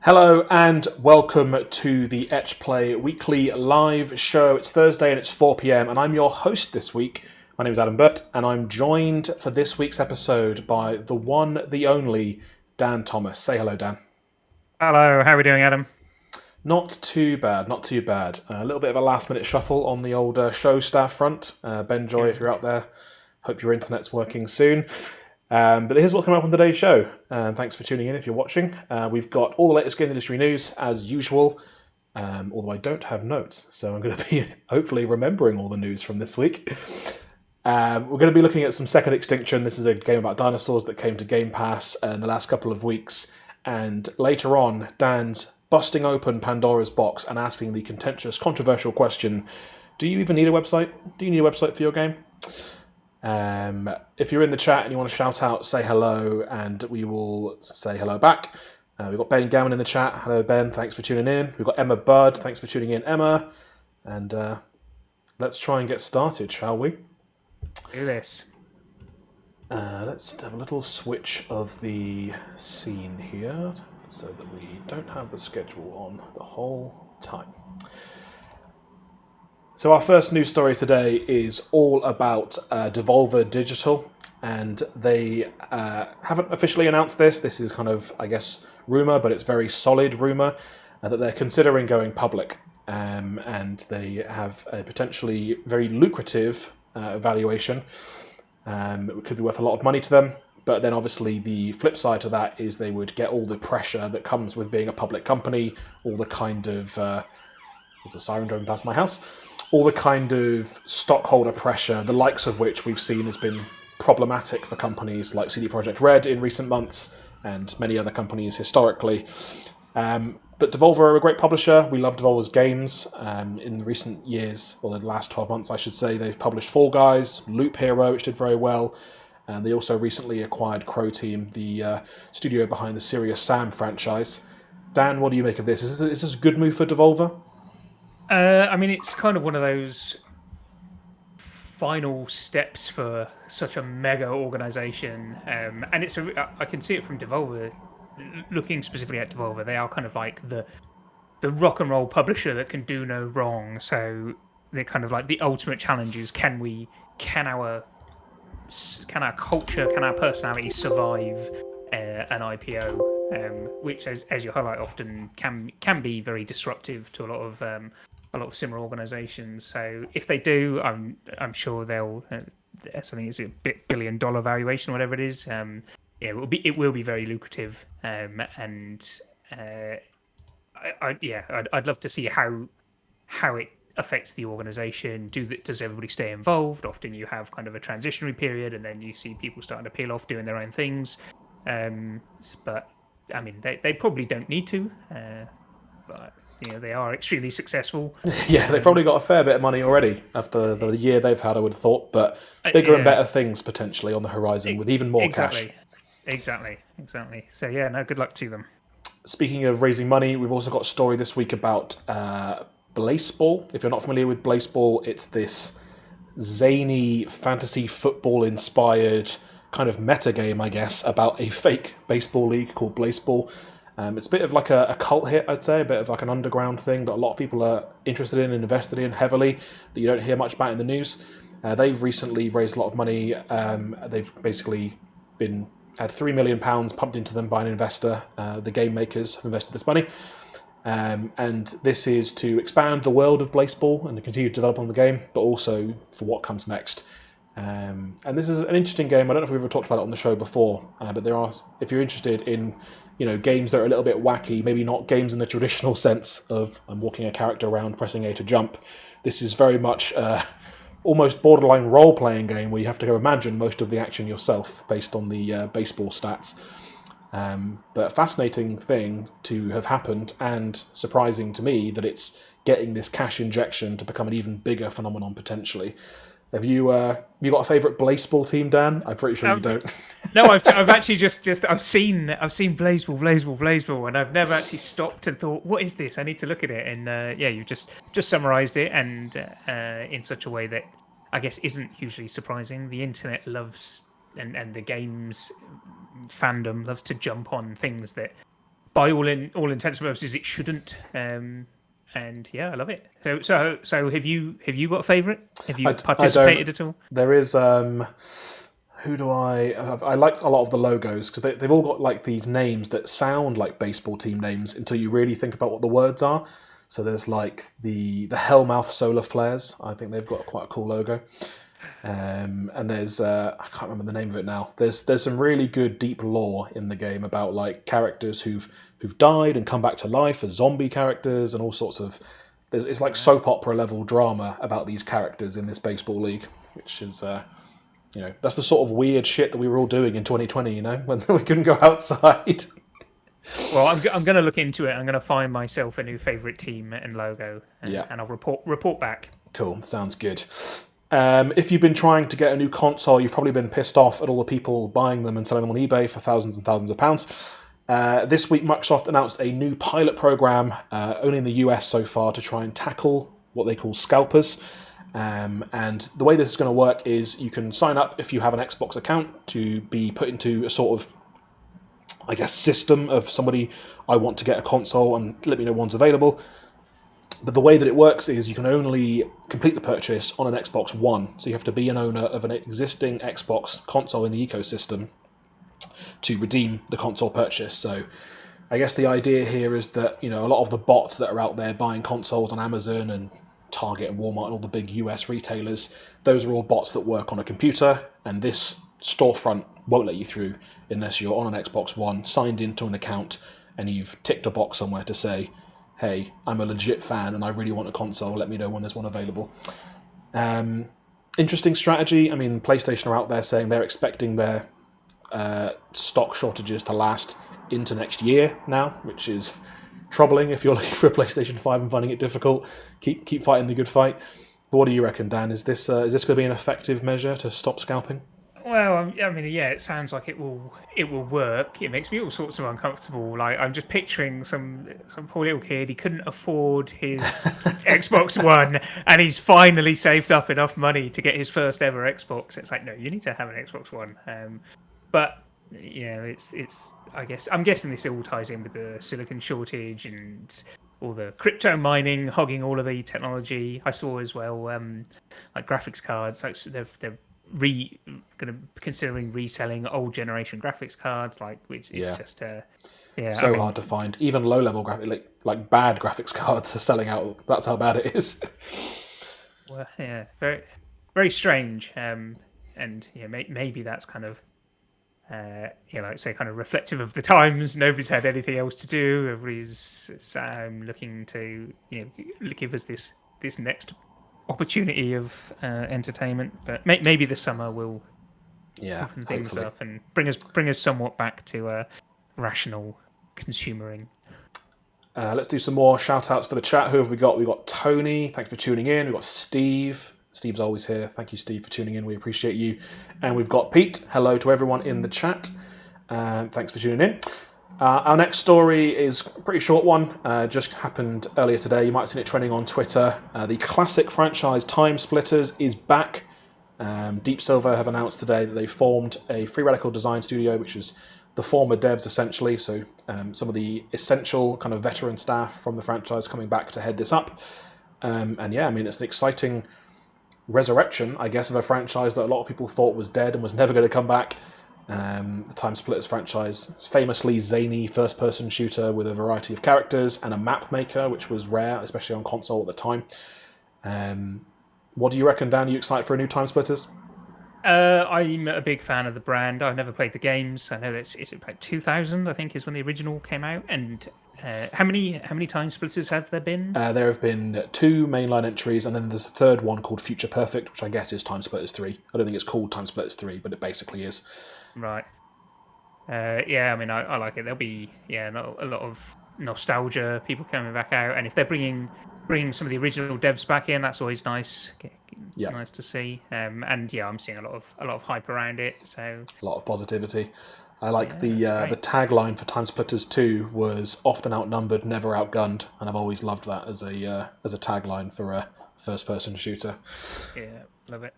Hello and welcome to the Etch Play weekly live show. It's Thursday and it's 4 p.m. and I'm your host this week. My name is Adam Burt and I'm joined for this week's episode by the one, the only, Dan Thomas. Say hello, Dan. Hello, how are we doing, Adam? Not too bad, not too bad. A little bit of a last-minute shuffle on the old show staff front. Ben Joy, if you're out there, hope your internet's working soon. But here's what's coming up on today's show. Thanks for tuning in if you're watching. We've got all the latest game industry news, as usual, although I don't have notes, so I'm going to be hopefully remembering all the news from this week. We're going to be looking at some Second Extinction. This is a game about dinosaurs that came to Game Pass in the last couple of weeks. And later on, Dan's busting open Pandora's box and asking the contentious, controversial question, do you even need a website? Do you need a website for your game? If you're in the chat and you want to shout out, say hello, and we will say hello back. We've got Ben Gammon in the chat. Hello, Ben. Thanks for tuning in. We've got Emma Budd. Thanks for tuning in, Emma. And let's try and get started, shall we? Do this. Let's have a little switch of the scene here so that we don't have the schedule on the whole time. So our first news story today is all about Devolver Digital, and they haven't officially announced this. This is kind of, I guess, rumour, but it's very solid rumour that they're considering going public, and they have a potentially very lucrative valuation. It could be worth a lot of money to them, but then obviously the flip side to that is they would get all the pressure that comes with being a public company, all the kind of... there's a siren driving past my house. All the kind of stockholder pressure, the likes of which we've seen has been problematic for companies like CD Projekt Red in recent months and many other companies historically. But Devolver are a great publisher. We love Devolver's games. In recent years, or the last 12 months I should say, they've published Fall Guys, Loop Hero, which did very well. And they also recently acquired Crow Team, the studio behind the Serious Sam franchise. Dan, what do you make of this? Is this a good move for Devolver? I mean, it's kind of one of those final steps for such a mega organization. And I can see it from Devolver, looking specifically at Devolver. They are kind of like the rock and roll publisher that can do no wrong. So they're kind of like the ultimate challenge is can our culture, can our personality survive an IPO, which, as you highlight, often can be very disruptive to a lot of similar organisations. So if they do, I'm sure they'll. I think it's a billion-dollar valuation, whatever it is. It will be very lucrative, and I'd love to see how it affects the organisation. Does everybody stay involved? Often you have kind of a transitionary period, and then you see people starting to peel off doing their own things. But I mean, they probably don't need to. But they are extremely successful. Yeah, they've probably got a fair bit of money already after the year they've had, I would have thought, but bigger and better things potentially on the horizon with even more cash. Exactly. So yeah, no, good luck to them. Speaking of raising money, we've also got a story this week about Baseball. If you're not familiar with Baseball, it's this zany fantasy football inspired kind of meta game, I guess, about a fake baseball league called Baseball. It's a bit of like a cult hit, I'd say, a bit of like an underground thing that a lot of people are interested in and invested in heavily that you don't hear much about in the news. They've recently raised a lot of money. They've basically had £3 million pumped into them by an investor. The game makers have invested this money. And this is to expand the world of Baseball and to continue to develop on the game, but also for what comes next. And this is an interesting game. I don't know if we've ever talked about it on the show before, but there are, if you're interested in games that are a little bit wacky, maybe not games in the traditional sense of I'm walking a character around pressing A to jump. This is very much almost borderline role-playing game where you have to go imagine most of the action yourself based on the baseball stats. But a fascinating thing to have happened, and surprising to me that it's getting this cash injection to become an even bigger phenomenon potentially. Have you got a favourite Baseball team, Dan? I'm pretty sure you don't. No, I've actually just I've seen Baseball, and I've never actually stopped and thought, what is this? I need to look at it. And you've just summarised it, and in such a way that I guess isn't hugely surprising. The internet loves and the games fandom loves to jump on things that by all intents and purposes, it shouldn't. And yeah, I love it. So have you got a favourite? Have you participated at all? There is who do I liked a lot of the logos because they've all got like these names that sound like baseball team names until you really think about what the words are. So there's like the Hellmouth Solar Flares. I think they've got quite a cool logo. And there's I can't remember the name of it now. There's some really good deep lore in the game about like characters who've died and come back to life as zombie characters and all sorts of. It's like soap opera level drama about these characters in this baseball league, which is that's the sort of weird shit that we were all doing in 2020. When we couldn't go outside. Well, I'm going to look into it. I'm going to find myself a new favourite team and logo, and I'll report back. Cool, sounds good. If you've been trying to get a new console, you've probably been pissed off at all the people buying them and selling them on eBay for thousands and thousands of pounds. This week, Microsoft announced a new pilot program, only in the US so far, to try and tackle what they call scalpers. And the way this is going to work is you can sign up if you have an Xbox account to be put into a sort of, I guess, system of somebody, I want to get a console and let me know one's available. But the way that it works is you can only complete the purchase on an Xbox One. So you have to be an owner of an existing Xbox console in the ecosystem to redeem the console purchase. So I guess the idea here is that, a lot of the bots that are out there buying consoles on Amazon and Target and Walmart and all the big US retailers, those are all bots that work on a computer, and this storefront won't let you through unless you're on an Xbox One, signed into an account, and you've ticked a box somewhere to say, hey, I'm a legit fan and I really want a console, let me know when there's one available. Interesting strategy. I mean, PlayStation are out there saying they're expecting their stock shortages to last into next year now, which is troubling if you're looking for a PlayStation 5 and finding it difficult. Keep fighting the good fight. But what do you reckon, Dan? Is this going to be an effective measure to stop scalping? Well, I mean, yeah, it sounds like it will work. It makes me all sorts of uncomfortable. Like, I'm just picturing some poor little kid. He couldn't afford his Xbox One, and he's finally saved up enough money to get his first ever Xbox. It's like, no, you need to have an Xbox One. But it's. I'm guessing this all ties in with the silicon shortage and all the crypto mining hogging all of the technology. I saw as well, like graphics cards. Like they're considering reselling old generation graphics cards, which is just hard to find. Even low level like bad graphics cards are selling out. That's how bad it is. Well, yeah, very very strange. And maybe that's kind of kind of reflective of the times. Nobody's had anything else to do. Everybody's looking to give us this next opportunity of entertainment, but maybe the summer will open things up and bring us somewhat back to rational consumering. Let's do some more shout outs for the chat. Who have we got? We've got Tony, thanks for tuning in. We've got Steve's always here. Thank you, Steve, for tuning in. We appreciate you. And we've got Pete. Hello to everyone in the chat. Thanks for tuning in. Our next story is a pretty short one. Just happened earlier today. You might have seen it trending on Twitter. The classic franchise Time Splitters is back. Deep Silver have announced today that they formed a Free Radical design studio, which is the former devs essentially. So some of the essential kind of veteran staff from the franchise coming back to head this up. It's an exciting resurrection, I guess, of a franchise that a lot of people thought was dead and was never going to come back. The Time Splitters franchise, famously zany first-person shooter with a variety of characters and a map maker, which was rare, especially on console at the time. What do you reckon, Dan? Are you excited for a new Time Splitters? I'm a big fan of the brand. I've never played the games. I know that it's about 2000, I think, is when the original came out. And how many Time Splitters have there been? There have been 2 mainline entries, and then there's a third one called Future Perfect, which I guess is Time Splitters 3. I don't think it's called Time Splitters 3, but it basically is. Right. I like it. There'll be a lot of nostalgia, people coming back out, and if they're bringing some of the original devs back in, that's always nice. Nice to see. I'm seeing a lot of hype around it. So a lot of positivity. I like the tagline for Time Splitters 2 was often outnumbered, never outgunned, and I've always loved that as a tagline for a first-person shooter. Yeah, love it.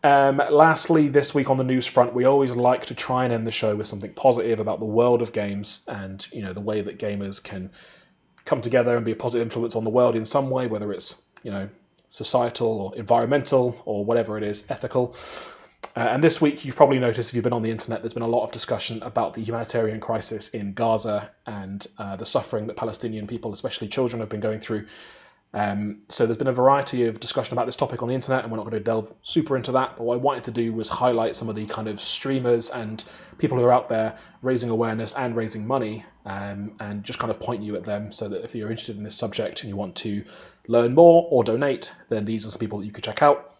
Lastly, this week on the news front, we always like to try and end the show with something positive about the world of games and the way that gamers can come together and be a positive influence on the world in some way, whether it's societal or environmental or whatever it is, ethical. And this week, you've probably noticed if you've been on the internet, there's been a lot of discussion about the humanitarian crisis in Gaza and the suffering that Palestinian people, especially children, have been going through. So there's been a variety of discussion about this topic on the internet, and we're not going to delve super into that. But what I wanted to do was highlight some of the kind of streamers and people who are out there raising awareness and raising money, and just kind of point you at them so that if you're interested in this subject and you want to learn more or donate, then these are some people that you could check out.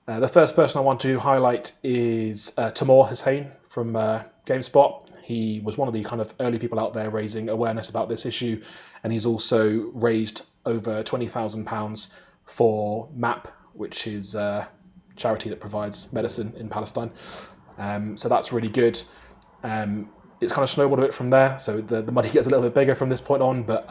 The first person I want to highlight is Tamar Hussein from Gamespot. He was one of the kind of early people out there raising awareness about this issue, and he's also raised over £20,000 for MAP, which is a charity that provides medicine in Palestine. So that's really good. It's kind of snowballed a bit from there, so the money gets a little bit bigger from this point on, but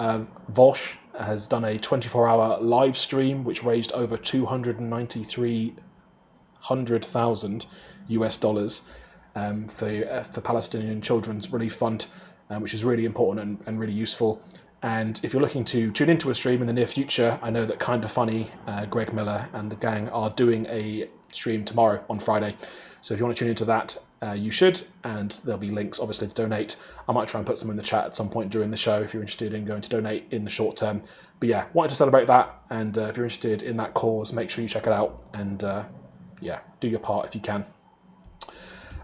Vosh has done a 24-hour live stream which raised over $293,000 for Palestinian Children's Relief Fund, which is really important and really useful. And if you're looking to tune into a stream in the near future, I know that Kinda Funny, Greg Miller and the gang are doing a stream tomorrow on Friday. So if you want to tune into that, you should, and there'll be links obviously to donate. I might try and put some in the chat at some point during the show if you're interested in going to donate in the short term. But yeah, wanted to celebrate that, and if you're interested in that cause, make sure you check it out, and do your part if you can.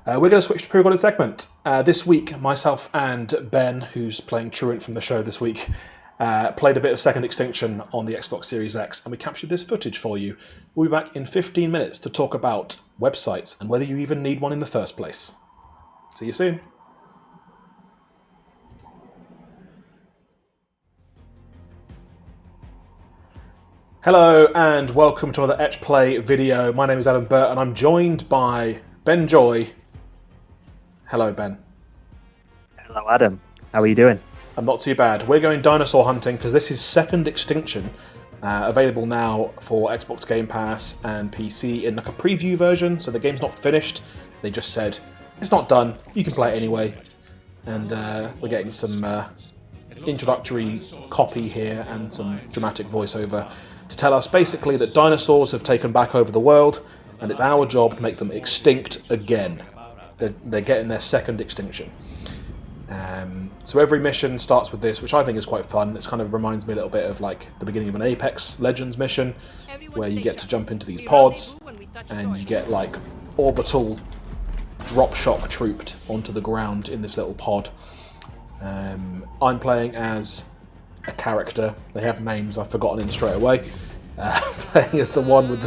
We're going to switch to pre-recorded segment. This week, myself and Ben, who's playing truant from the show this week, played a bit of Second Extinction on the Xbox Series X, and we captured this footage for you. We'll be back in 15 minutes to talk about websites and whether you even need one in the first place. See you soon. Hello and welcome to another Etch Play video. My name is Adam Burt and I'm joined by Ben Joy. Hello, Ben. Hello, Adam. How are you doing? I'm not too bad. We're going dinosaur hunting because this is Second Extinction, available now for Xbox Game Pass and PC in like a preview version, so the game's not finished. They just said, it's not done, you can play it anyway. And we're getting some introductory copy here and some dramatic voiceover to tell us basically that dinosaurs have taken back over the world and it's our job to make them extinct again. They're getting their second extinction. So every mission starts with this, which I think is quite fun. It kind of reminds me a little bit of like the beginning of an Apex Legends mission, where you get to jump into these pods and you get like orbital drop shock trooped onto the ground in this little pod. I'm playing as a character. They have names. I've forgotten them straight away. Playing as the one with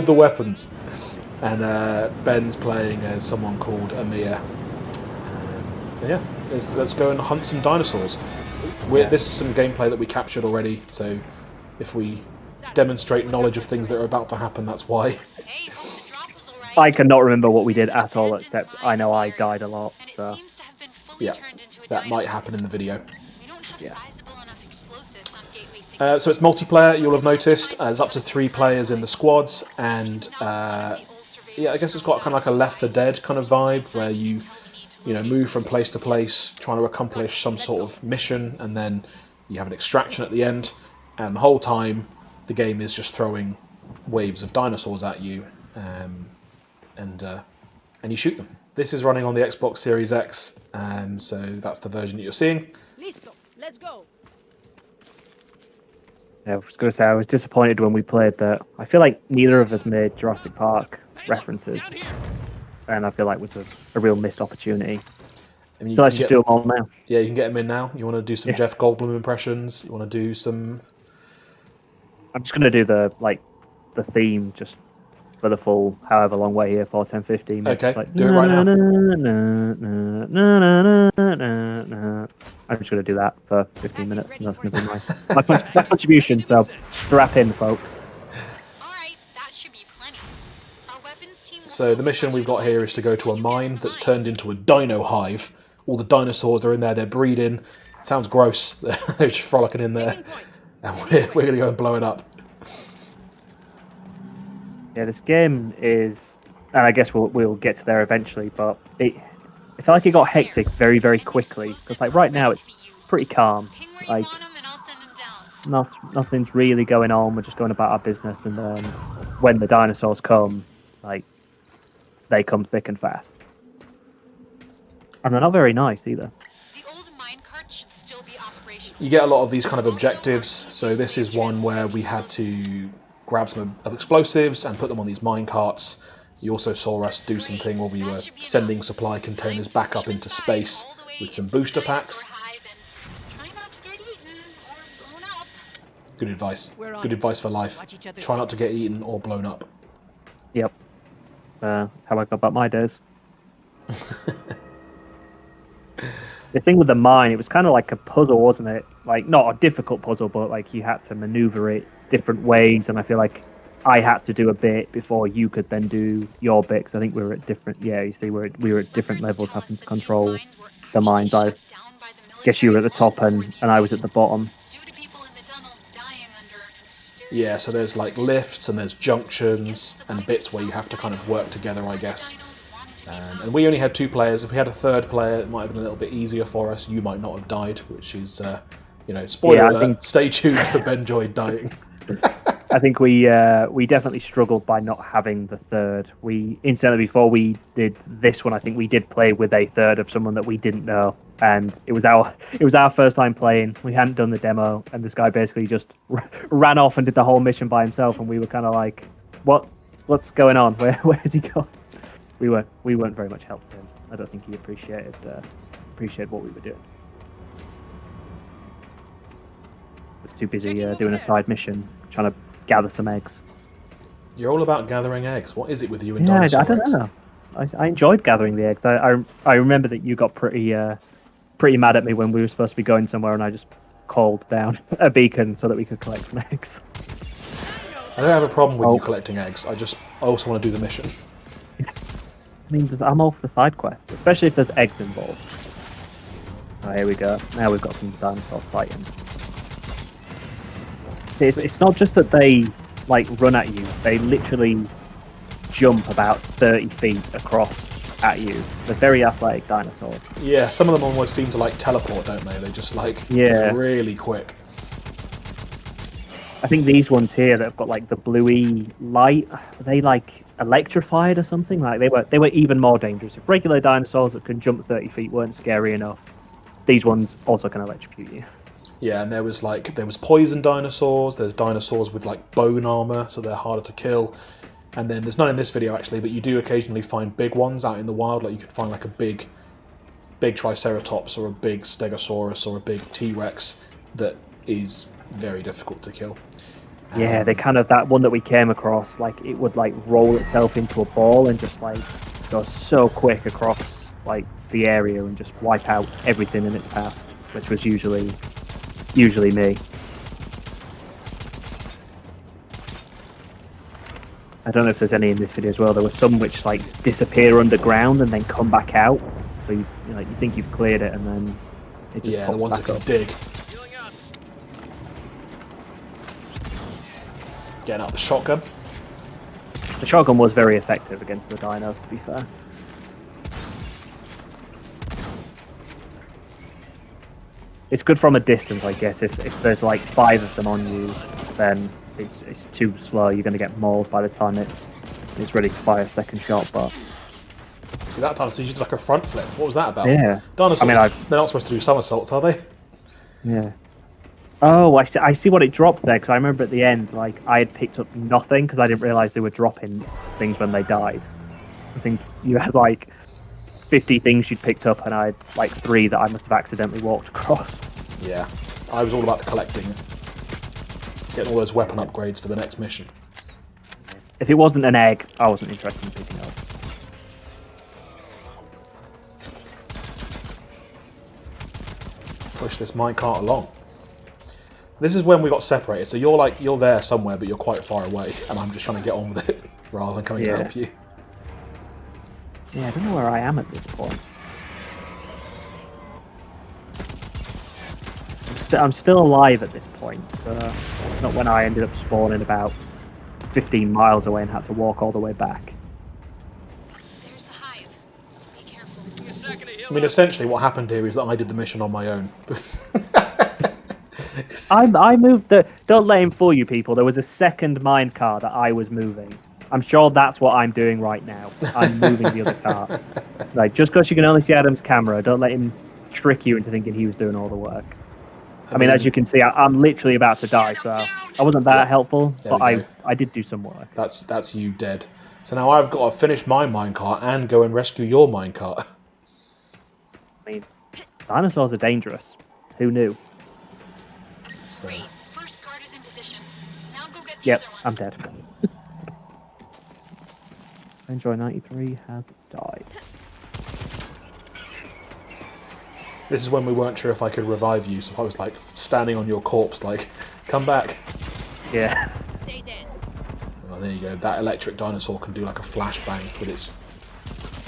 the weapons, and Ben's playing as someone called Amir. Yeah, let's go and hunt some dinosaurs. This is some gameplay that we captured already, so if we demonstrate knowledge of things that are about to happen, that's why. I cannot remember what we did at all, except I know I died a lot. So. Yeah, that might happen in the video. Yeah. So it's multiplayer, you'll have noticed. There's up to 3 players in the squads, and I guess it's got kind of like a Left 4 Dead kind of vibe, where you move from place to place, trying to accomplish some sort of mission, and then you have an extraction at the end, and the whole time the game is just throwing waves of dinosaurs at you, and you shoot them. This is running on the Xbox Series X, so that's the version that you're seeing. Listo, let's go. Yeah, I was going to say, I was disappointed when we played that. I feel like neither of us made Jurassic Park references, and I feel like it was a real missed opportunity. I mean, So let's just do them all now. Yeah, you can get them in now. You want to do some Jeff Goldblum impressions? You want to do some... I'm just going to do the theme just for the full however long we're here for, 10, 15 minutes. Okay, like, do it right now. I'm just going to do that for 15 minutes. And that's going to be my contribution, so strap in, folks. Alright, that should be plenty. Our weapons team. So the mission we've got here is to go to a mine that's turned into a dino hive. All the dinosaurs are in there, they're breeding. It sounds gross. They're just frolicking in there. And we're going to go and blow it up. Yeah, this game is and I guess we'll get to there eventually. But I felt like it got hectic very, very quickly. Because like right now it's pretty calm. Like nothing's really going on. We're just going about our business, and then when the dinosaurs come, like they come thick and fast, and they're not very nice either. The old minecart should still be operational. You get a lot of these kind of objectives. So this is one where we had to grab some of explosives and put them on these mine carts. You also saw us do something where we were sending supply containers back up into space with some booster packs. Good advice. Good advice for life. Try not to get eaten or blown up. Yep. How I go about my days. The thing with the mine, it was kind of like a puzzle, wasn't it? Like, not a difficult puzzle, but like you had to maneuver it different ways, and I feel like I had to do a bit before you could then do your bit, because I think we were at different, you see, we were at different levels having to control the mines. I guess you were at the top and I was at the bottom. Yeah, so there's like lifts and there's junctions and bits where you have to kind of work together, I guess. And we only had 2 players. If we had a third player, it might have been a little bit easier for us. You might not have died, which is, spoiler alert. Stay tuned for Benjoy dying. I think we definitely struggled by not having the third. We instantly, before we did this one, I think we did play with a third of someone that we didn't know, and it was our first time playing. We hadn't done the demo, and this guy basically just ran off and did the whole mission by himself, and we were kind of like, what's going on? Where's he gone? We weren't very much help to him. I don't think he appreciated what we were doing. He was too busy doing a side mission, trying to gather some eggs. You're all about gathering eggs. What is it with you and dinosaurs? dinosaur I don't eggs? know. I enjoyed gathering the eggs. I remember that you got pretty mad at me when we were supposed to be going somewhere, and I just called down a beacon so that we could collect some eggs. I don't have a problem with you collecting eggs. I also want to do the mission. I mean, I'm all for the side quest, especially if there's eggs involved. Oh, here we go. Now we've got some dinosaurs fighting. It's not just that they like run at you; they literally jump about 30 feet across at you. They're very athletic dinosaurs. Yeah, some of them almost seem to like teleport, don't they? They just really quick. I think these ones here that have got like the bluey light, are they like electrified or something? Like they were even more dangerous. If regular dinosaurs that can jump 30 feet weren't scary enough, these ones also can electrocute you. Yeah, and there was poison dinosaurs. There's dinosaurs with like bone armor, so they're harder to kill. And then there's none in this video actually, but you do occasionally find big ones out in the wild. Like you can find like a big Triceratops or a big Stegosaurus or a big T-Rex that is very difficult to kill. Yeah, they kind of, that one that we came across, like it would like roll itself into a ball and just like go so quick across like the area and just wipe out everything in its path, which was usually me. I don't know if there's any in this video as well. There were some which like disappear underground and then come back out. So you think you've cleared it and then it just pops the ones that back can up. dig. Getting out the shotgun. The shotgun was very effective against the dinos, to be fair. It's good from a distance, I guess. If there's like 5 of them on you, then it's too slow. You're going to get mauled by the time it's ready to fire a second shot. But see, that dinosaur used like a front flip. What was that about? Yeah, Dinosaurs. They're not supposed to do somersaults, are they? Yeah. Oh, I see what it dropped there, because I remember at the end, like, I had picked up nothing, because I didn't realise they were dropping things when they died. I think you had, like, 50 things you'd picked up, and I had, like, 3 that I must have accidentally walked across. Yeah. I was all about the collecting. Getting all those weapon upgrades for the next mission. If it wasn't an egg, I wasn't interested in picking it up. Push this minecart along. This is when we got separated, so you're there somewhere, but you're quite far away, and I'm just trying to get on with it, rather than coming to help you. Yeah, I don't know where I am at this point. I'm still alive at this point, so not when I ended up spawning about 15 miles away and had to walk all the way back. I mean, essentially what happened here is that I did the mission on my own. I moved the. Don't let him fool you, people. There was a second mine car that I was moving. I'm sure that's what I'm doing right now. I'm moving the other car. Like, just because you can only see Adam's camera, don't let him trick you into thinking he was doing all the work. I mean, as you can see, I'm literally about to die, so I wasn't that helpful, but I did do some work. That's you dead. So now I've got to finish my minecart and go and rescue your minecart. I mean, dinosaurs are dangerous. Who knew? Great. First guard is in position. Now go get the Yep, other one. I'm dead. Enjoy 93 has died. This is when we weren't sure if I could revive you, so I was like standing on your corpse, like, come back. Yeah. Stay dead. Well, there you go. That electric dinosaur can do like a flashbang with its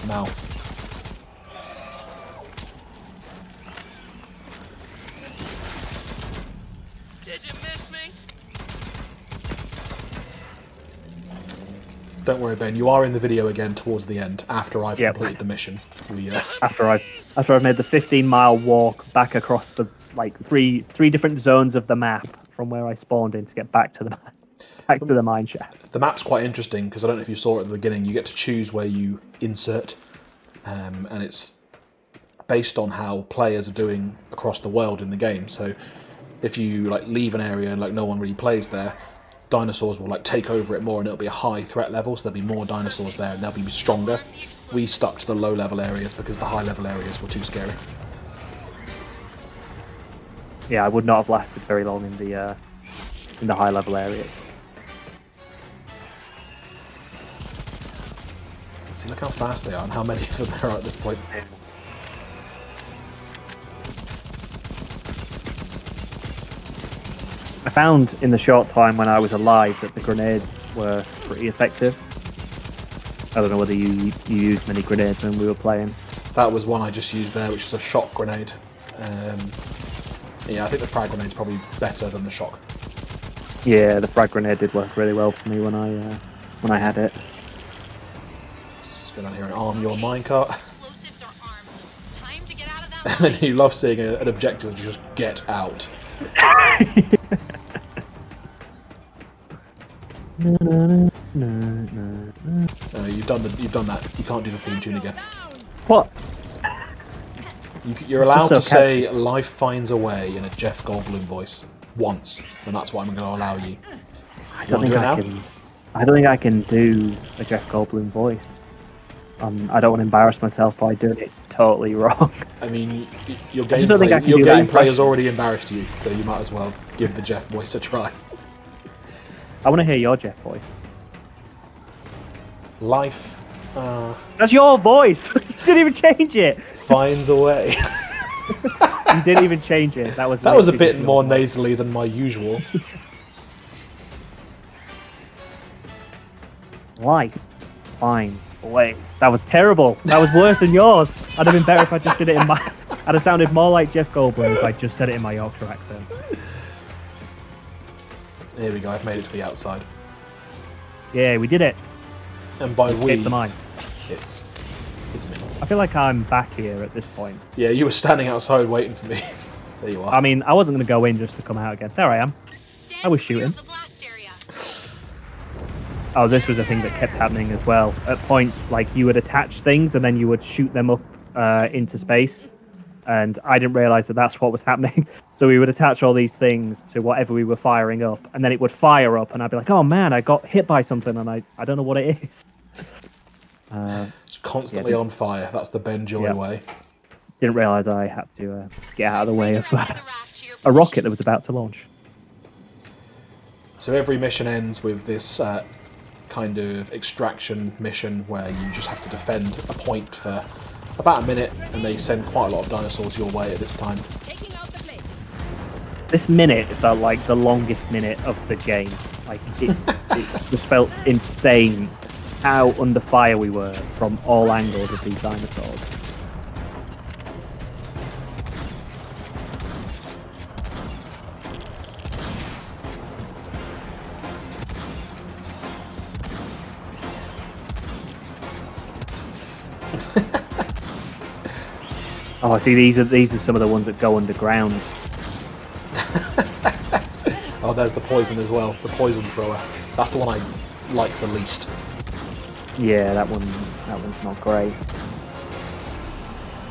mouth. Did you miss me? Don't worry, Ben. You are in the video again towards the end after I've Yep. completed the mission. After I've made the 15-mile walk back across the three different zones of the map from where I spawned in to get back to the mine shaft. The map's quite interesting because I don't know if you saw it at the beginning. You get to choose where you insert, and it's based on how players are doing across the world in the game. So if you like leave an area and like no one really plays there, dinosaurs will like take over it more, and it'll be a high threat level. So there'll be more dinosaurs there, and they'll be stronger. We stuck to the low level areas because the high level areas were too scary. Yeah, I would not have lasted very long in the high level areas. See, look how fast they are and how many of them there are at this point. I found in the short time when I was alive that the grenades were pretty effective. I don't know whether you used many grenades when we were playing. That was one I just used there, which is a shock grenade. Yeah, I think the frag grenade's probably better than the shock. Yeah, the frag grenade did work really well for me when I had it. Let's just go down here and arm your minecart. Explosives are armed. Time to get out of that And mine. then you love seeing an objective to just get out. You've done that. You can't do the theme tune again. What? You're allowed to It's say "Life finds a way" in a Jeff Goldblum voice once, and that's what I'm going to allow you. I You don't want to think do it I now? can. I don't think I can do a Jeff Goldblum voice. I don't want to embarrass myself by doing it totally wrong. I mean, your just don't think I gameplay, can your do that gameplay impression. has already embarrassed you, so you might as well give the Jeff voice a try. I want to hear your Jeff voice. Life That's your voice. You didn't even change it. finds a way. You didn't even change it. That was That was a literally bit just more your voice. nasally than my usual. Life finds a way. That was terrible. That was worse than yours. I'd have been better if I just did it in my. I'd have sounded more like Jeff Goldblum if I just said it in my Yorkshire accent. Here we go. I've made it to the outside, Yeah, we did it. and by we, Escape the mine. it's me. I feel like I'm back here at this point. Yeah, you were standing outside waiting for me. There you are. I mean, I wasn't going to go in just to come out again. There I am. Stand I was clear of shooting. the blast area. Oh, this was a thing that kept happening as well. At points, like, you would attach things and then you would shoot them up into space. And I didn't realise that that's what was happening. So we would attach all these things to whatever we were firing up. And then it would fire up and I'd be like, oh man, I got hit by something and I don't know what it is. It's constantly on fire. That's the Ben Joy Yeah. way. Didn't realise I had to get out of the way of Redirect the raft to your a rocket position. that was about to launch. So every mission ends with this kind of extraction mission where you just have to defend a point for about a minute, and they send quite a lot of dinosaurs your way at this time. This minute felt like the longest minute of the game. Like it just felt insane how under fire we were from all angles of these dinosaurs. Oh, see, these are some of the ones that go underground. Oh, there's the poison as well. The poison thrower. That's the one I like the least. Yeah, that one's not great.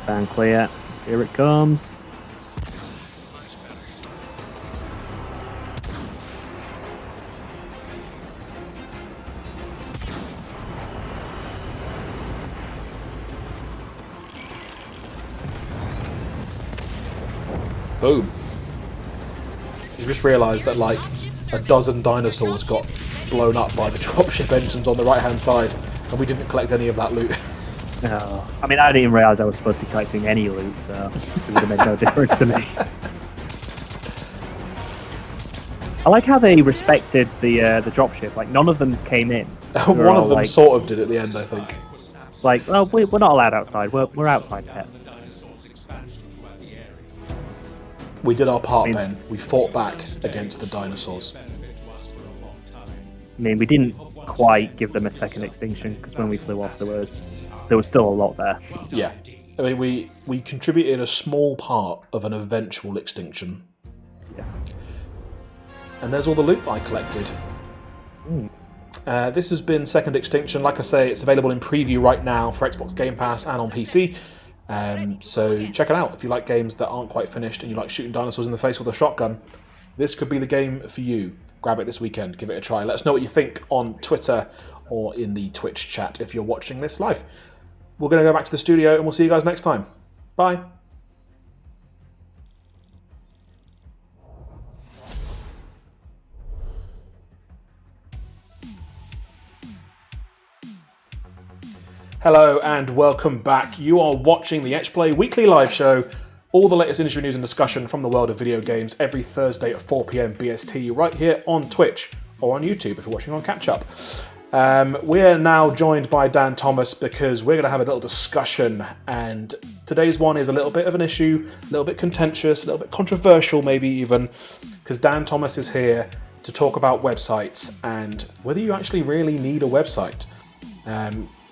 Stand clear. Here it comes. Boom. You just realised that like a dozen dinosaurs got blown up by the dropship engines on the right hand side, and we didn't collect any of that loot. No. I mean, I didn't realise I was supposed to be collecting any loot, so it would have made no difference to me. I like how they respected the dropship. Like, none of them came in. One of them sort of did at the end, I think. Like, well, we're not allowed outside. We're outside, pet. We did our part, Ben. We fought back against the dinosaurs. I mean, we didn't quite give them a second extinction, because when we flew off, there was still a lot there. Yeah. I mean, we contributed a small part of an eventual extinction. Yeah. And there's all the loot I collected. This has been Second Extinction. Like I say, it's available in preview right now for Xbox Game Pass and on PC. So check it out if you like games that aren't quite finished and you like shooting dinosaurs in the face with a shotgun. This could be the game for you. Grab it this weekend, give it a try. Let us know what you think on Twitter or in the Twitch chat if you're watching this live. We're going to go back to the studio and we'll see you guys next time. Bye. Hello and welcome back. You are watching the Etch Play weekly live show. All the latest industry news and discussion from the world of video games every Thursday at 4 PM BST right here on Twitch or on YouTube if you're watching on catch up. We're now joined by Dan Thomas because we're going to have a little discussion, and today's one is a little bit of an issue, a little bit contentious, a little bit controversial maybe even, because Dan Thomas is here to talk about websites and whether you actually really need a website.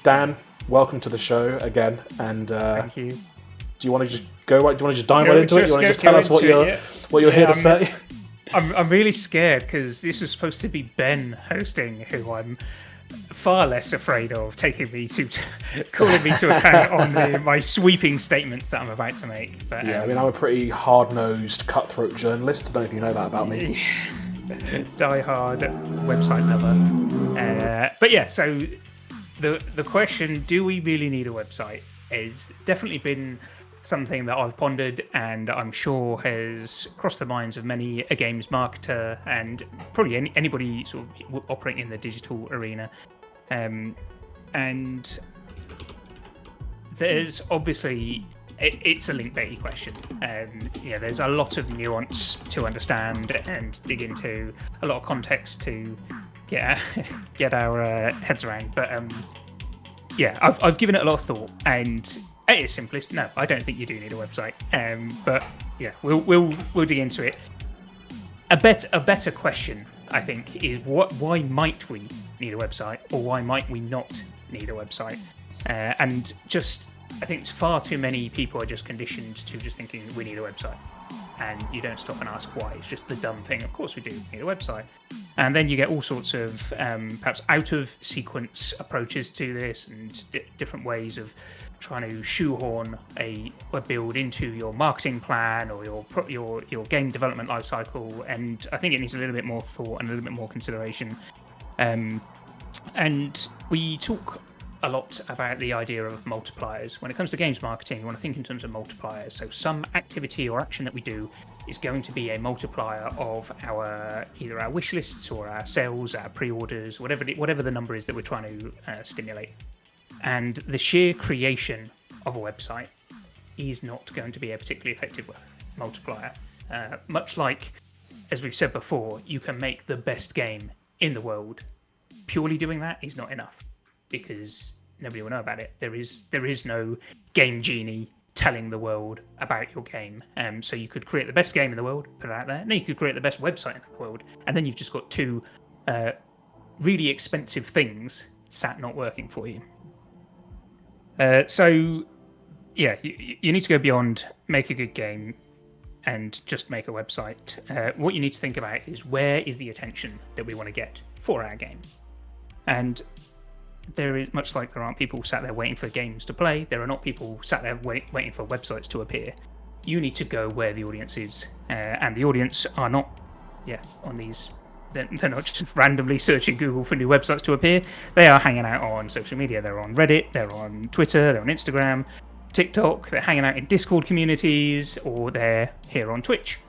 Dan, welcome to the show again, and Thank you. do you want to just go right? Do you want to just dive right into it? Do you want to just tell us what you're here to say? I'm really scared because this is supposed to be Ben hosting, who I'm far less afraid of calling me to account on my sweeping statements that I'm about to make. But yeah, I mean, I'm a pretty hard-nosed, cutthroat journalist. I don't know if you know that about me. Die-hard website lover. But yeah, so the question, do we really need a website, has definitely been something that I've pondered, and I'm sure has crossed the minds of many a games marketer and probably anybody sort of operating in the digital arena. And there's obviously it's a link-baity question. There's a lot of nuance to understand and dig into, a lot of context to get our heads around. But I've given it a lot of thought, and at its simplest, no, I don't think you do need a website. But yeah, we'll dig into it. A better question, I think, is why might we need a website, or why might we not need a website? And just, I think far too many people are just conditioned to just thinking we need a website, and you don't stop and ask why. It's just the dumb thing. Of course we do need a website. And then you get all sorts of perhaps out of sequence approaches to this, and different ways of trying to shoehorn a build into your marketing plan or your game development lifecycle. And I think it needs a little bit more thought and a little bit more consideration. And we talk a lot about the idea of multipliers. When it comes to games marketing, you want to think in terms of multipliers. So some activity or action that we do is going to be a multiplier of either our wish lists or our sales, our pre-orders, whatever the number is that we're trying to stimulate. And the sheer creation of a website is not going to be a particularly effective multiplier. Much like, as we've said before, you can make the best game in the world. Purely doing that is not enough, because nobody will know about it. There is no game genie telling the world about your game. So you could create the best game in the world, put it out there, and then you could create the best website in the world, and then you've just got two really expensive things sat not working for you. So you need to go beyond make a good game and just make a website. What you need to think about is where is the attention that we want to get for our game. And there is, much like there aren't people sat there waiting for games to play, there are not people sat there waiting for websites to appear. You need to go where the audience is, and the audience are not, on these. They're not just randomly searching Google for new websites to appear. They are hanging out on social media. They're on Reddit, they're on Twitter, they're on Instagram, TikTok. They're hanging out in Discord communities, or they're here on Twitch.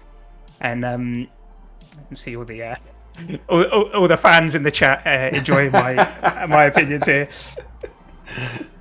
And I can see all the all the fans in the chat enjoying my opinions here.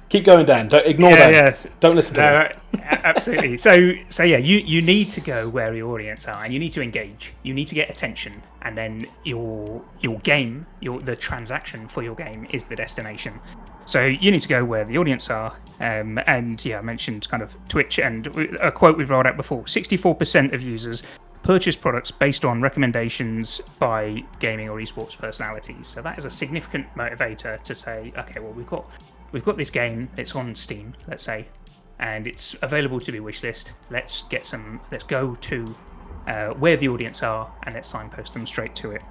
Keep going, Dan. Don't ignore them. Yeah. Don't listen to them. Absolutely. So you need to go where your audience are, and you need to engage. You need to get attention, and then your game, the transaction for your game is the destination. So you need to go where the audience are. And I mentioned kind of Twitch, and a quote we've rolled out before: 64% of users purchase products based on recommendations by gaming or esports personalities. So that is a significant motivator to say, okay, well, we've got this game, it's on Steam, let's say, and it's available to be wishlist. Let's go to where the audience are, and let's signpost them straight to it.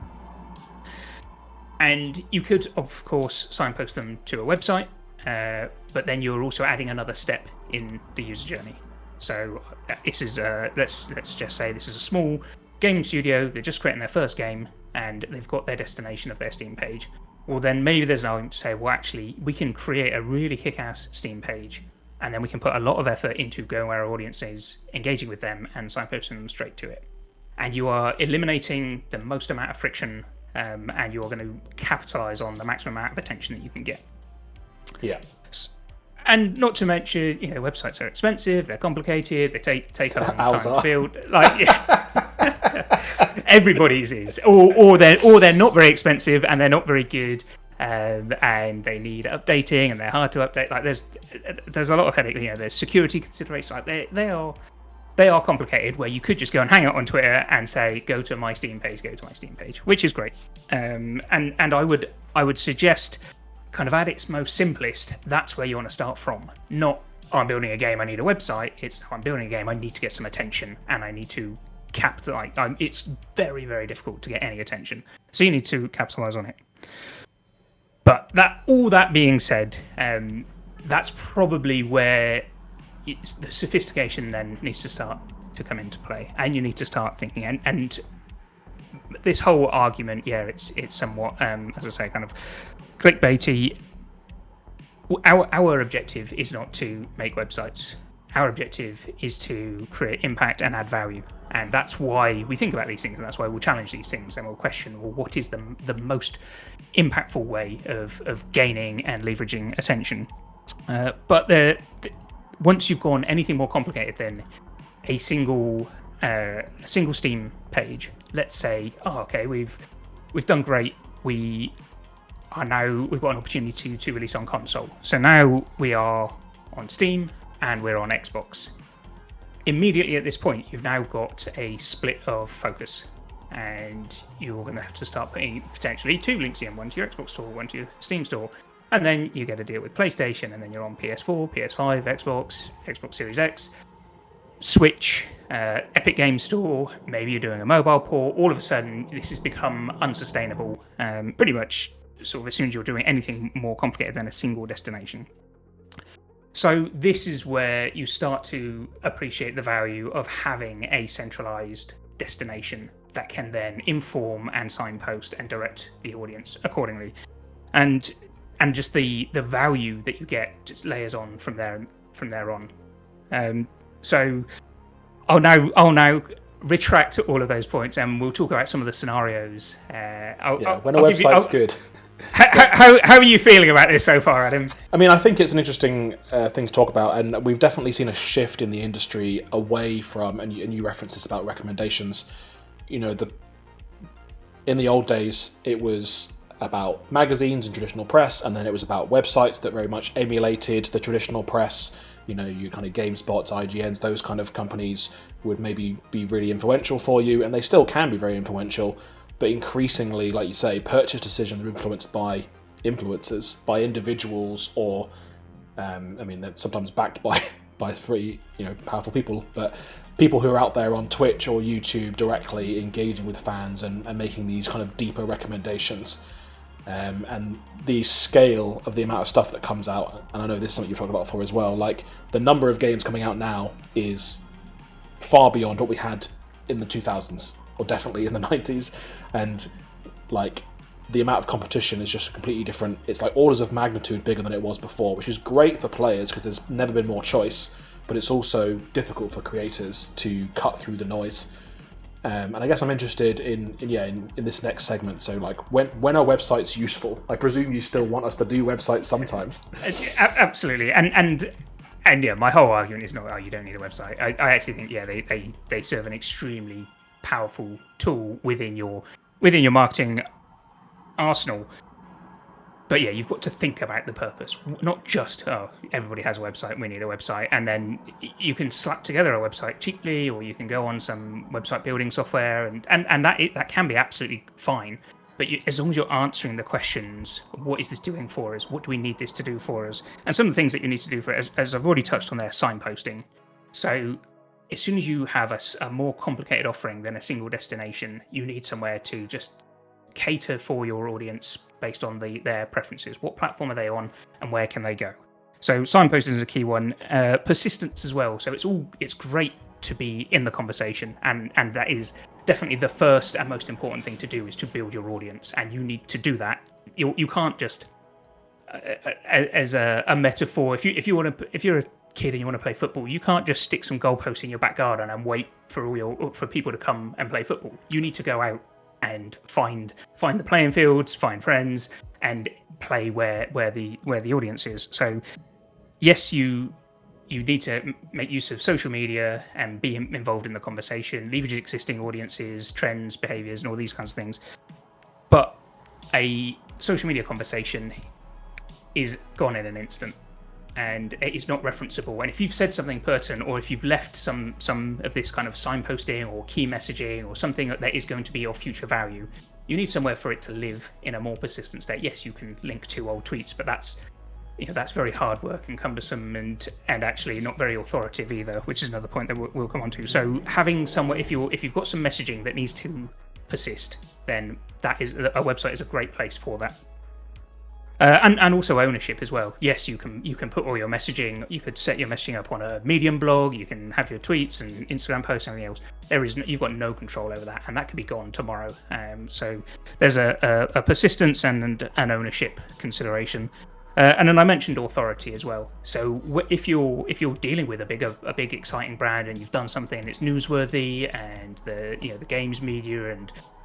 And you could, of course, signpost them to a website, but then you're also adding another step in the user journey. So this is let's just say this is a small gaming studio. They're just creating their first game, and they've got their destination of their Steam page. Well, then maybe there's an argument to say, well, actually, we can create a really kick-ass Steam page, and then we can put a lot of effort into going where our audience is, engaging with them, and signposting them straight to it. And you are eliminating the most amount of friction, and you are going to capitalize on the maximum amount of attention that you can get. Yeah. And not to mention, websites are expensive, they're complicated, they take a long time to build. Everybody's is, or they're not very expensive and they're not very good, and they need updating and they're hard to update. Like there's a lot of headache. There's security considerations. Like they are complicated. Where you could just go and hang out on Twitter and say, go to my Steam page, which is great. And I would suggest, kind of at its most simplest, that's where you want to start from. Not, I'm building a game, I need a website. It's, I'm building a game, I need to get some attention, and I need to capitalize. It's very, very difficult to get any attention, so you need to capitalize on it. But all that being said, that's probably where the sophistication then needs to start to come into play, and you need to start thinking. And this whole argument, it's somewhat, as I say, kind of clickbaity. Our objective is not to make websites. Our objective is to create impact and add value, and that's why we think about these things, and that's why we'll challenge these things, and we'll question, well, what is the most impactful way of gaining and leveraging attention? But once you've gone anything more complicated than a single Steam page, let's say, we've done great. We've got an opportunity to release on console. So now we are on Steam and we're on Xbox. Immediately at this point, you've now got a split of focus, and you're going to have to start putting potentially 2 links in, one to your Xbox store, one to your Steam store, and then you get a deal with PlayStation, and then you're on PS4, PS5, Xbox Series X, Switch, Epic Games Store, maybe you're doing a mobile port. All of a sudden, this has become unsustainable, pretty much sort of as soon as you're doing anything more complicated than a single destination. So this is where you start to appreciate the value of having a centralized destination that can then inform and signpost and direct the audience accordingly. And just the value that you get just layers on from there on. So I'll now retract all of those points, and we'll talk about some of the scenarios. When a website's good. How are you feeling about this so far, Adam? I mean, I think it's an interesting thing to talk about, and we've definitely seen a shift in the industry away from, and you referenced this about recommendations. In the old days, it was about magazines and traditional press, and then it was about websites that very much emulated the traditional press. Your kind of Gamespots, IGNs, those kind of companies would maybe be really influential for you, and they still can be very influential. But increasingly, like you say, purchase decisions are influenced by influencers, by individuals, or they're sometimes backed by by pretty powerful people, but people who are out there on Twitch or YouTube directly engaging with fans and making these kind of deeper recommendations. And the scale of the amount of stuff that comes out, and I know this is something you've talked about before as well, like the number of games coming out now is far beyond what we had in the 2000s, or definitely in the 90s, and like the amount of competition is just completely different. It's like orders of magnitude bigger than it was before, which is great for players because there's never been more choice, but it's also difficult for creators to cut through the noise. And I guess I'm interested in this next segment. So, like, when are websites useful? I presume you still want us to do websites sometimes. Absolutely, and yeah, my whole argument is not, you don't need a website. I actually think, they serve an extremely powerful tool within your marketing arsenal. But yeah, you've got to think about the purpose, not just, everybody has a website, we need a website, and then you can slap together a website cheaply, or you can go on some website building software, and that can be absolutely fine. But as long as you're answering the questions, what is this doing for us? What do we need this to do for us? And some of the things that you need to do for it, as I've already touched on there, signposting. So as soon as you have a more complicated offering than a single destination, you need somewhere to just cater for your audience based on their preferences. What platform are they on, and where can they go? So signposting is a key one. Persistence as well. So it's great to be in the conversation, and that is definitely the first and most important thing to do, is to build your audience, and you need to do that. You can't just as a metaphor. If you're a kid and you want to play football, you can't just stick some goalposts in your back garden and wait for people to come and play football. You need to go out and find the playing fields, find friends, and play where the audience is. So yes, you need to make use of social media and be involved in the conversation, leverage existing audiences, trends, behaviors, and all these kinds of things. But a social media conversation is gone in an instant, and it is not referenceable. And if you've said something pertinent, or if you've left some of this kind of signposting or key messaging or something that is going to be of future value, you need somewhere for it to live in a more persistent state. Yes, you can link to old tweets, but that's very hard work and cumbersome, and actually not very authoritative either, which is another point that we'll come on to. So having somewhere, if you've got some messaging that needs to persist, then a website is a great place for that. And also ownership as well. Yes, you can put all your messaging. You could set your messaging up on a Medium blog. You can have your tweets and Instagram posts and everything else. You've got no control over that, and that could be gone tomorrow. So there's a persistence and an ownership consideration. And then I mentioned authority as well. So if you're dealing with a big exciting brand, and you've done something that's newsworthy, and the games media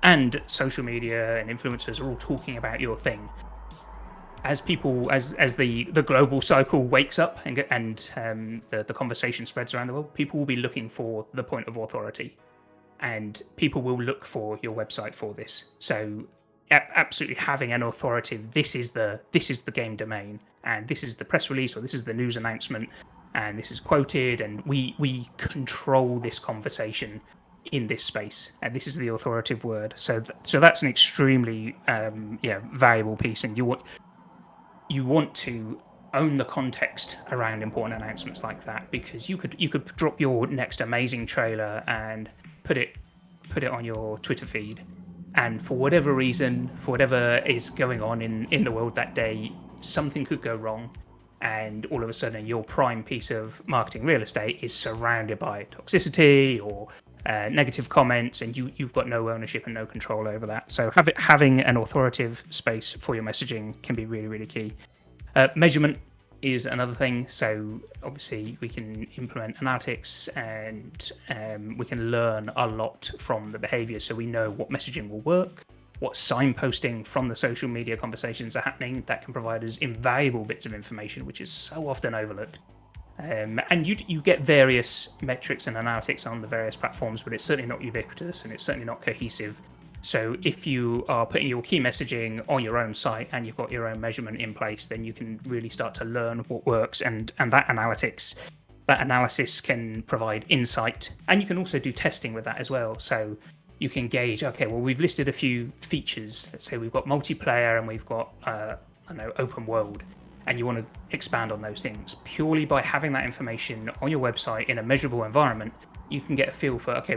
and social media and influencers are all talking about your thing, as the global cycle wakes up and the conversation spreads around the world, people will be looking for the point of authority, and people will look for your website for this. So absolutely having an authoritative, this is the game domain, and this is the press release, or this is the news announcement, and this is quoted, and we control this conversation in this space, and this is the authoritative word. So that's an extremely valuable piece, and you want to own the context around important announcements like that, because you could drop your next amazing trailer and put it on your Twitter feed, and for whatever reason, for whatever is going on in the world that day, something could go wrong, and all of a sudden your prime piece of marketing real estate is surrounded by toxicity or negative comments, and you've got no ownership and no control over that. So having an authoritative space for your messaging can be really, really key. Measurement is another thing. So obviously we can implement analytics, and we can learn a lot from the behavior, so we know what messaging will work, what signposting from the social media conversations are happening that can provide us invaluable bits of information, which is so often overlooked. And you get various metrics and analytics on the various platforms, but it's certainly not ubiquitous, and it's certainly not cohesive. So if you are putting your key messaging on your own site and you've got your own measurement in place, then you can really start to learn what works, and that analysis can provide insight, and you can also do testing with that as well. So you can gauge, okay, well, we've listed a few features. Let's say we've got multiplayer and we've got open world. and you want to expand on those things. Purely by having that information on your website in a measurable environment, you can get a feel for, okay,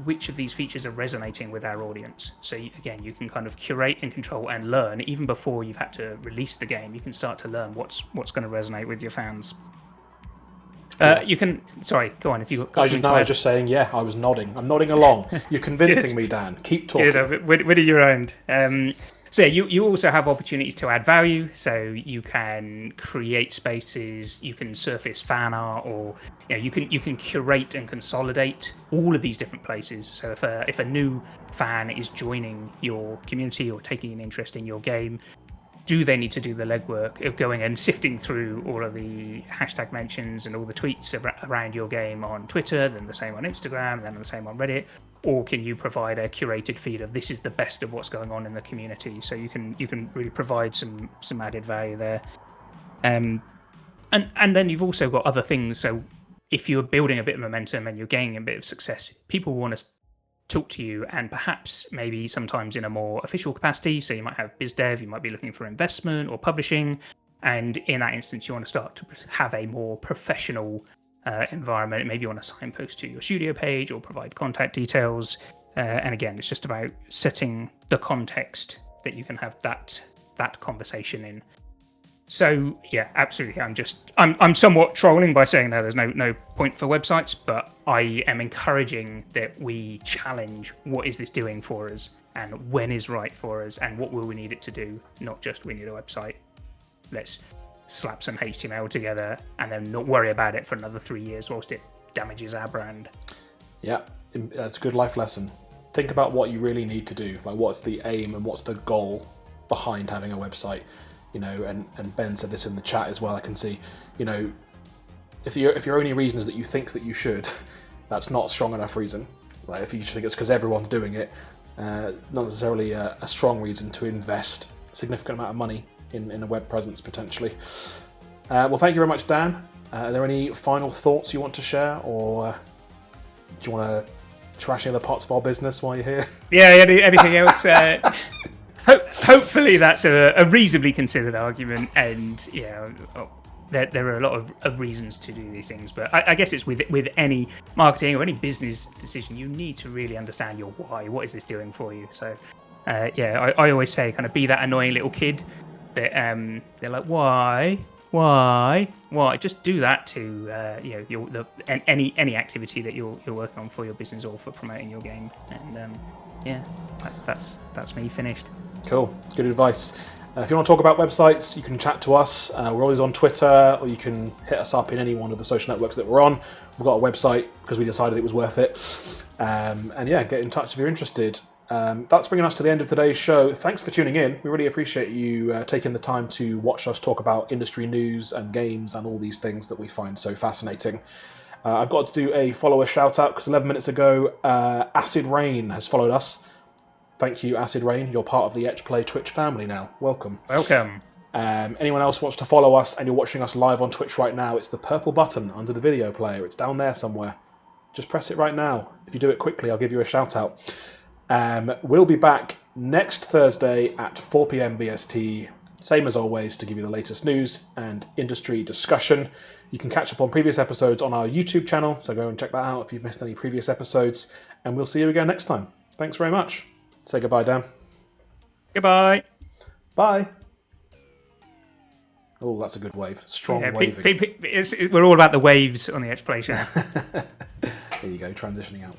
which of these features are resonating with our audience. So again, you can kind of curate and control and learn even before you've had to release the game. You can start to learn what's going to resonate with your fans. You can. Sorry, go on. If you got I was just saying. Yeah, I was nodding. I'm nodding along. You're convincing me, Dan. Keep talking. Good. Win your own. So you also have opportunities to add value. So you can create spaces. You can surface fan art, or you can curate and consolidate all of these different places. So if a new fan is joining your community or taking an interest in your game, do they need to do the legwork of going and sifting through all of the hashtag mentions and all the tweets around your game on Twitter, then the same on Instagram, then the same on Reddit? Or can you provide a curated feed of this is the best of what's going on in the community? So you can really provide some added value there. And then you've also got other things. So if you're building a bit of momentum and you're gaining a bit of success, people want to talk to you, and perhaps maybe sometimes in a more official capacity. So you might have biz dev, you might be looking for investment or publishing, and in that instance you want to start to have a more professional environment. Maybe you want to signpost to your studio page or provide contact details, and again, it's just about setting the context that you can have that conversation in. So yeah, absolutely. I'm somewhat trolling by saying there's no point for websites, but I am encouraging that we challenge what is this doing for us, and when is right for us, and what will we need it to do. Not just we need a website. Let's slap some HTML together and then not worry about it for another 3 years whilst it damages our brand. Yeah, that's a good life lesson. Think about what you really need to do. Like, what's the aim and what's the goal behind having a website? And Ben said this in the chat as well. I can see, if your only reason is that you think that you should, that's not a strong enough reason. Like, if you just think it's because everyone's doing it, not necessarily a strong reason to invest a significant amount of money in a web presence potentially. Well, thank you very much, Dan. Are there any final thoughts you want to share, or do you want to trash any other parts of our business while you're here? Yeah, anything else? Hopefully that's a reasonably considered argument, and there are a lot of reasons to do these things, but I guess it's with any marketing or any business decision, you need to really understand your why. What is this doing for you? So I always say, kind of be that annoying little kid that they're like, why? Just do that to any activity that you're working on for your business or for promoting your game, and that's me finished. Cool, good advice. If you want to talk about websites, you can chat to us. We're always on Twitter, or you can hit us up in any one of the social networks that we're on. We've got a website because we decided it was worth it. Get in touch if you're interested. That's bringing us to the end of today's show. Thanks for tuning in. We really appreciate you taking the time to watch us talk about industry news and games and all these things that we find so fascinating. I've got to do a follower shout out because 11 minutes ago, Acid Rain has followed us. Thank you, Acid Rain. You're part of the Etch Play Twitch family now. Welcome. Anyone else wants to follow us and you're watching us live on Twitch right now, it's the purple button under the video player. It's down there somewhere. Just press it right now. If you do it quickly, I'll give you a shout out. We'll be back next Thursday at 4 p.m. BST, same as always, to give you the latest news and industry discussion. You can catch up on previous episodes on our YouTube channel, so go and check that out if you've missed any previous episodes, and we'll see you again next time. Thanks very much. Say goodbye, Dan. Goodbye. Bye. Oh, that's a good wave. Strong waving. We're all about the waves on the Etch Play show. There you go, transitioning out.